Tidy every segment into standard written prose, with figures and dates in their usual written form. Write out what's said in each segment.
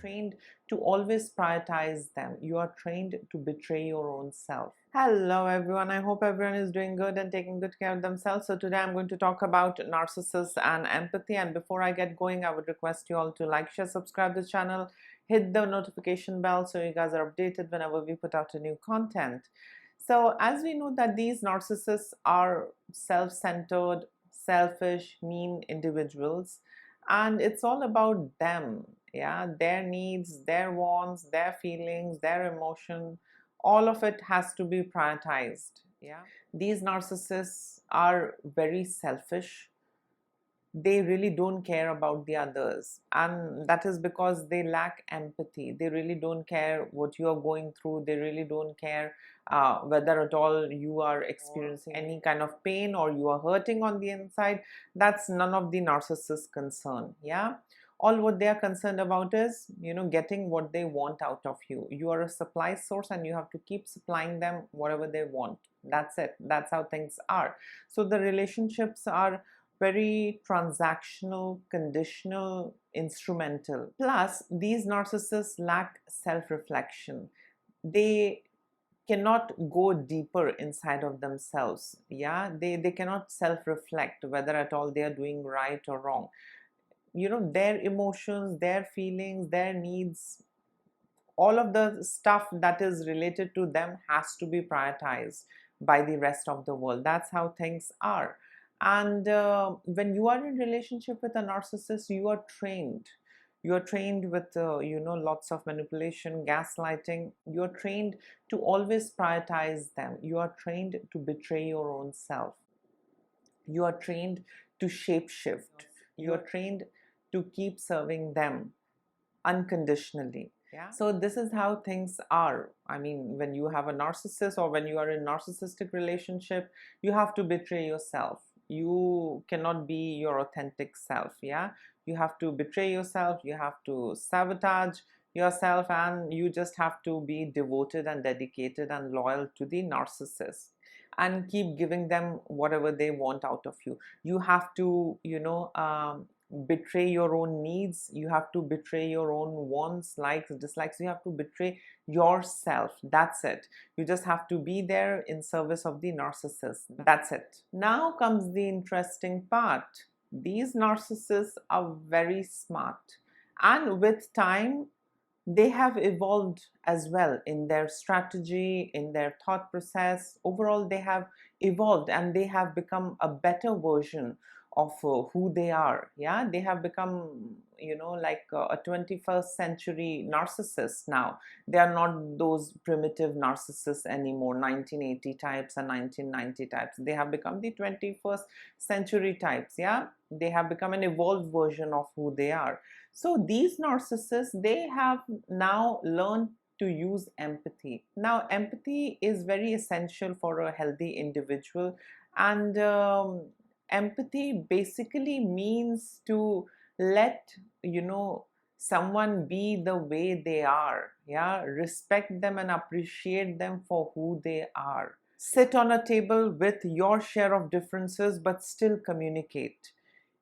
trained to always prioritize them. You are trained to betray your own self. Hello everyone, I hope everyone is doing good and taking good care of themselves. So today I'm going to talk about narcissists and empathy, and before I get going, I would request you all to like, share, subscribe to the channel, hit the notification bell so you guys are updated whenever we put out a new content. So as we know that these narcissists are self-centered, selfish, mean individuals, and it's all about them. Yeah, their needs, their wants, their feelings, their emotion, all of it has to be prioritized. Yeah, these narcissists are very selfish. They really don't care about the others, and that is because they lack empathy. They really don't care what you are going through. They really don't care whether at all you are experiencing any kind of pain or you are hurting on the inside. That's none of the narcissist's concern. Yeah, all what they are concerned about is, getting what they want out of you. You are a supply source and you have to keep supplying them whatever they want. That's it. That's how things are. So the relationships are very transactional, conditional, instrumental. Plus, these narcissists lack self-reflection. They cannot go deeper inside of themselves. Yeah, they cannot self-reflect whether at all they are doing right or wrong. Their emotions, their feelings, their needs, all of the stuff that is related to them has to be prioritized by the rest of the world. That's how things are. And when you are in relationship with a narcissist, you are trained. You are trained with, lots of manipulation, gaslighting. You are trained to always prioritize them. You are trained to betray your own self. You are trained to shapeshift. You are trained to keep serving them unconditionally. Yeah. So this is how things are. I mean, when you have a narcissist or when you are in a narcissistic relationship, you have to betray yourself. You cannot be your authentic self. Yeah, you have to betray yourself. You have to sabotage yourself, and you just have to be devoted and dedicated and loyal to the narcissist and keep giving them whatever they want out of you. You have to, betray your own needs. You have to betray your own wants, likes, dislikes. You have to betray yourself. That's it. You just have to be there in service of the narcissist. That's it. Now comes the interesting part. These narcissists are very smart, and with time they have evolved as well in their strategy, in their thought process. Overall, they have evolved and they have become a better version of who they are. Yeah, they have become, like a 21st century narcissist now. They are not those primitive narcissists anymore, 1980 types and 1990 types. They have become the 21st century types. Yeah, they have become an evolved version of who they are. So these narcissists, they have now learned to use empathy. Now, empathy is very essential for a healthy individual, and empathy basically means to let someone be the way they are. Yeah, respect them and appreciate them for who they are. Sit on a table with your share of differences but still communicate.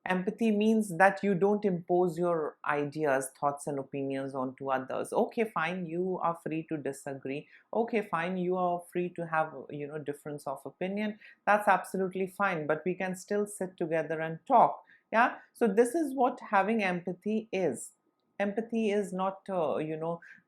Empathy means that you don't impose your ideas, thoughts, and opinions onto others. Okay, fine, you are free to disagree. Okay, fine, you are free to have, difference of opinion. That's absolutely fine, but we can still sit together and talk. Yeah, so this is what having empathy is. Empathy is not,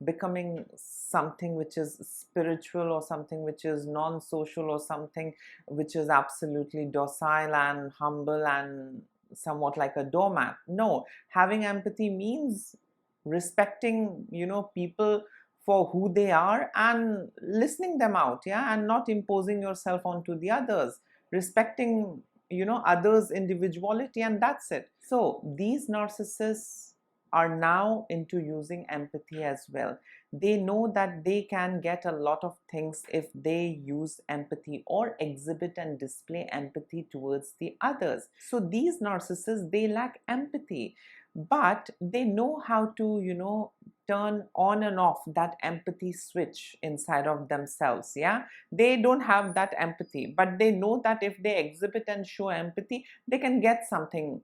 becoming something which is spiritual or something which is non-social or something which is absolutely docile and humble and somewhat like a doormat. No, having empathy means respecting, people for who they are and listening them out. Yeah, and not imposing yourself onto the others, respecting, others' individuality, and that's it. So these narcissists are now into using empathy as well. They know that they can get a lot of things if they use empathy or exhibit and display empathy towards the others. So these narcissists, they lack empathy, but they know how to, turn on and off that empathy switch inside of themselves. Yeah, they don't have that empathy, but they know that if they exhibit and show empathy, they can get something,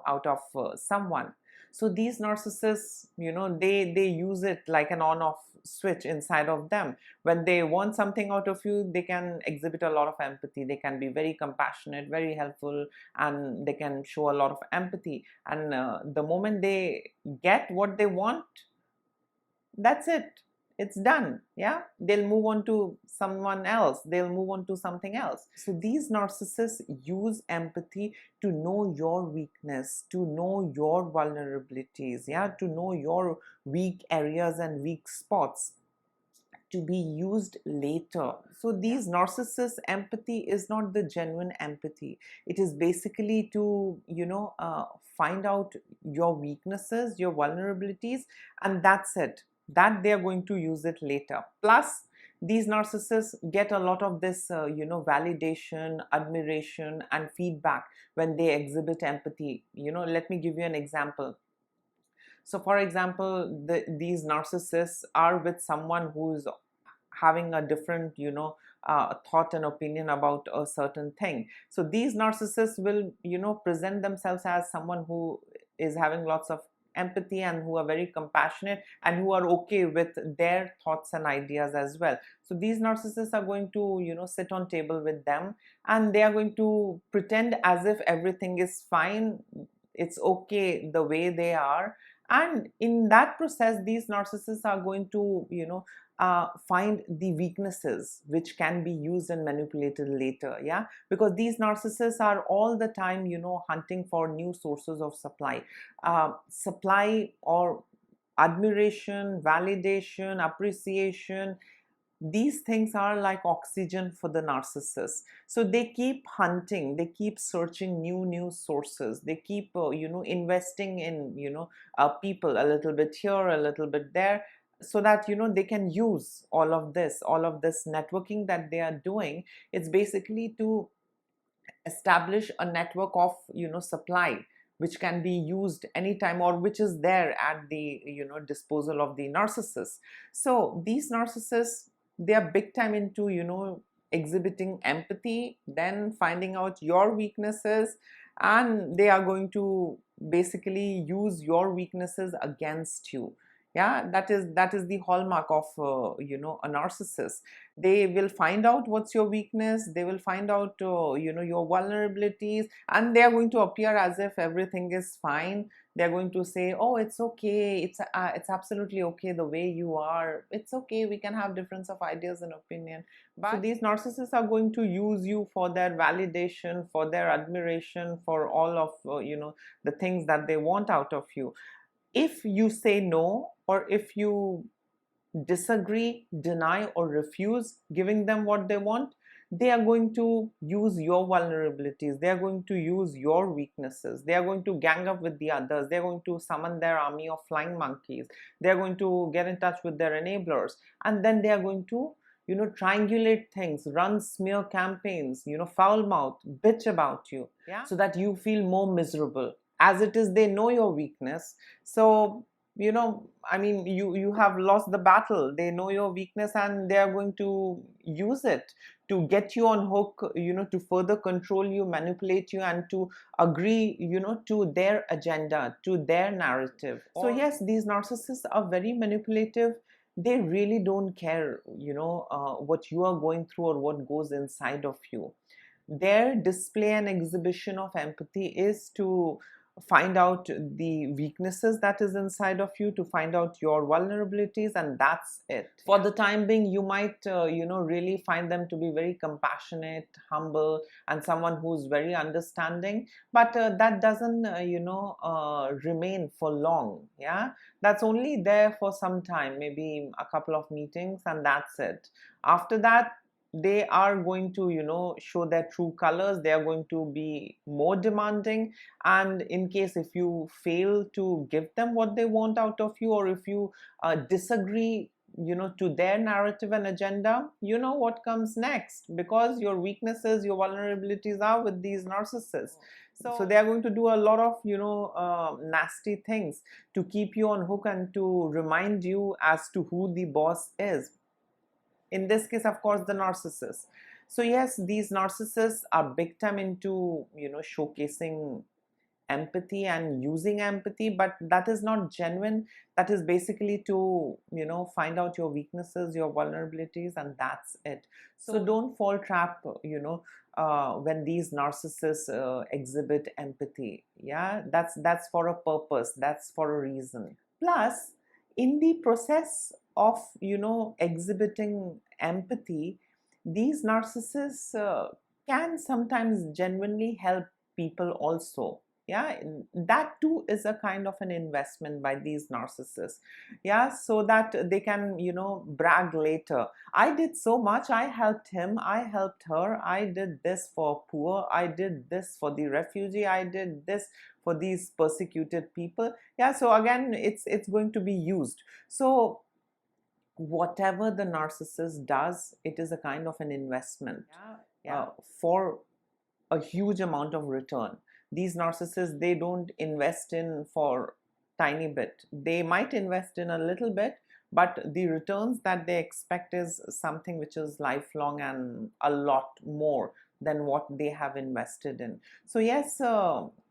out of someone. So these narcissists, they use it like an on-off switch inside of them. When they want something out of you, they can exhibit a lot of empathy. They can be very compassionate, very helpful, and they can show a lot of empathy. And the moment they get what they want, that's it, it's done. Yeah, they'll move on to someone else, they'll move on to something else. So these narcissists use empathy to know your weakness, to know your vulnerabilities, yeah, to know your weak areas and weak spots, to be used later. So these narcissists' empathy is not the genuine empathy. It is basically to find out your weaknesses, your vulnerabilities, and that's it. That they are going to use it later. Plus, these narcissists get a lot of this validation, admiration, and feedback when they exhibit empathy. Let me give you an example. So for example, these narcissists are with someone who's having a different thought and opinion about a certain thing. So these narcissists will present themselves as someone who is having lots of empathy and who are very compassionate and who are okay with their thoughts and ideas as well. So these narcissists are going to sit on table with them, and they are going to pretend as if everything is fine, it's okay the way they are. And in that process, these narcissists are going to find the weaknesses which can be used and manipulated later. Yeah, because these narcissists are all the time hunting for new sources of supply or admiration, validation, appreciation. These things are like oxygen for the narcissist. So they keep hunting, they keep searching new sources, they keep investing in people, a little bit here, a little bit there, so that they can use all of this networking that they are doing. It's basically to establish a network of supply which can be used anytime, or which is there at the disposal of the narcissist. So these narcissists, they are big time into exhibiting empathy, then finding out your weaknesses, and they are going to basically use your weaknesses against you. Yeah, that is the hallmark of a narcissist. They will find out what's your weakness, they will find out your vulnerabilities, and they are going to appear as if everything is fine. They're going to say, oh, it's okay, it's absolutely okay the way you are, it's okay, we can have difference of ideas and opinion. But so these narcissists are going to use you for their validation, for their admiration, for all of the things that they want out of you. If you say no, or if you disagree, deny, or refuse giving them what they want, they are going to use your vulnerabilities, they are going to use your weaknesses, they are going to gang up with the others, they are going to summon their army of flying monkeys, they are going to get in touch with their enablers, and then they are going to triangulate things, run smear campaigns, foul mouth, bitch about you, yeah, so that you feel more miserable. As it is, they know your weakness. So I mean, you have lost the battle. They know your weakness, and they are going to use it to get you on hook, to further control you, manipulate you, and to agree to their agenda, to their narrative. So yes, these narcissists are very manipulative. They really don't care what you are going through or what goes inside of you. Their display and exhibition of empathy is to find out the weaknesses that is inside of you, to find out your vulnerabilities, and that's it. For the time being, you might really find them to be very compassionate, humble, and someone who's very understanding, but that doesn't remain for long. Yeah, that's only there for some time, maybe a couple of meetings, and that's it. After that, they are going to show their true colors. They are going to be more demanding, and in case if you fail to give them what they want out of you, or if you disagree to their narrative and agenda, you know what comes next, because your weaknesses, your vulnerabilities are with these narcissists. So they are going to do a lot of nasty things to keep you on hook and to remind you as to who the boss is. In this case, of course, the narcissist. So yes, these narcissists are big time into showcasing empathy and using empathy, but that is not genuine. That is basically to, find out your weaknesses, your vulnerabilities, and that's it. So don't fall trap, when these narcissists exhibit empathy. Yeah, that's for a purpose, that's for a reason. Plus, in the process of, exhibiting empathy, these narcissists can sometimes genuinely help people also. Yeah, that too is a kind of an investment by these narcissists. Yeah, so that they can, brag later. I did so much, I helped him, I helped her, I did this for poor, I did this for the refugee, I did this for these persecuted people. Yeah, so again, it's going to be used. So whatever the narcissist does, it is a kind of an investment. Yeah. For a huge amount of return. These narcissists, they don't invest in for tiny bit. They might invest in a little bit, but the returns that they expect is something which is lifelong and a lot more than what they have invested in. So yes,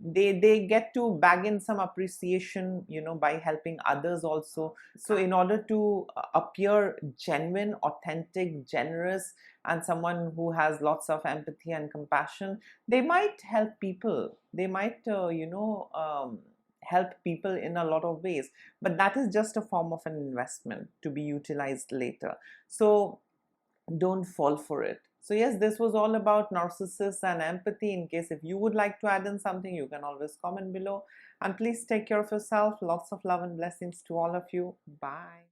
they get to bag in some appreciation, by helping others also. So in order to appear genuine, authentic, generous, and someone who has lots of empathy and compassion, they might help people. They might help people in a lot of ways, but that is just a form of an investment to be utilized later. So don't fall for it. So yes, this was all about narcissists and empathy. In case if you would like to add in something, you can always comment below, and please take care of yourself. Lots of love and blessings to all of you. Bye.